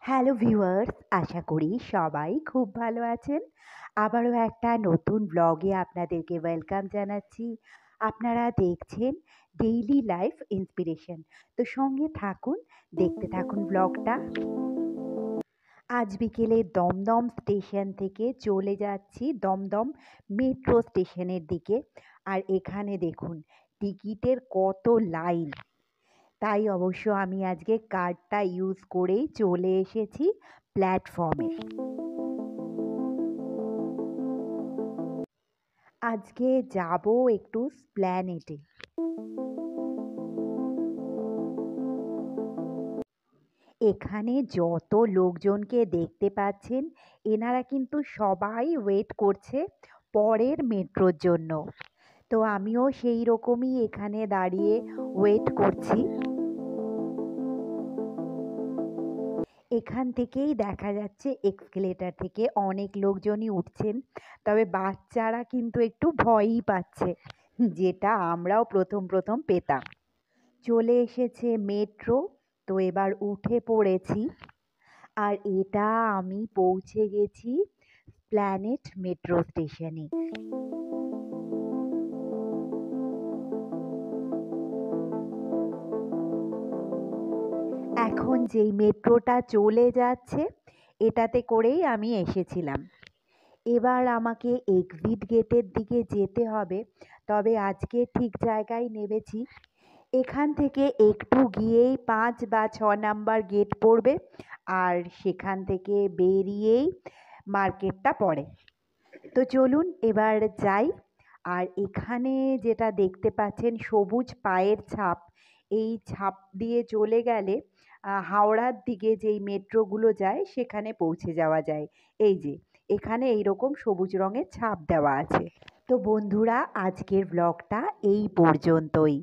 Hello viewers, আশা করি সবাই খুব ভালো আছেন। আবারও একটা নতুন ব্লগে আপনাদেরকে ওয়েলকাম জানাচ্ছি। আপনারা দেখছেন ডেইলি লাইফ ইন্সপিরেশন। তো সঙ্গে থাকুন, দেখতে থাকুন ব্লগটা। আজ বিকেলে দমদম স্টেশন থেকে চলে যাচ্ছি দমদম মেট্রো স্টেশনের দিকে। আর এখানে দেখুন টিকিটের কত লাইন। তাই অবশ্য আমি আজকে কার্ডটা ইউজ করেই চলে এসেছি প্ল্যাটফর্মে। আজকে যাব একটু স্প্ল্যানেটে। এখানে যত লোকজনকে দেখতে পাচ্ছেন, এনারা কিন্তু সবাই ওয়েট করছে পরের মেট্রোর জন্য। তো আমিও সেই রকমই এখানে দাঁড়িয়ে ওয়েট করছি। এখান থেকেই দেখা যাচ্ছে এক্সকেলেটর থেকে অনেক লোকজনই উঠছেন, তবে বাচ্চারা কিন্তু একটু ভয়ই পাচ্ছে, যেটা আমরাও প্রথম প্রথম পেতাম। চলে এসেছে মেট্রো, তো এবার উঠে পড়েছি। আর এটা আমি পৌঁছে গেছি প্ল্যানেট মেট্রো স্টেশনে। এখন যেই মেট্রোটা চলে যাচ্ছে, এটাতে করেই আমি এসেছিলাম। এবার আমাকে এক্সিট গেটের দিকে যেতে হবে, তবে আজকে ঠিক জায়গায় নেমেছি। এখান থেকে একটু গিয়েই 5 বা 6 নাম্বার গেট পড়বে, আর সেখান থেকে বেরিয়েই মার্কেটটা পড়ে। তো চলুন এবার যাই। আর এখানে যেটা দেখতে পাচ্ছেন সবুজ পায়ের ছাপ, এই ছাপ দিয়ে চলে গেলে হাওড়ার দিকে যেই মেট্রোগুলো যায় সেখানে পৌঁছে যাওয়া যায়। এই যে এখানে এইরকম সবুজ রঙের ছাপ দেওয়া আছে। তো বন্ধুরা, আজকের ব্লগটা এই পর্যন্তই।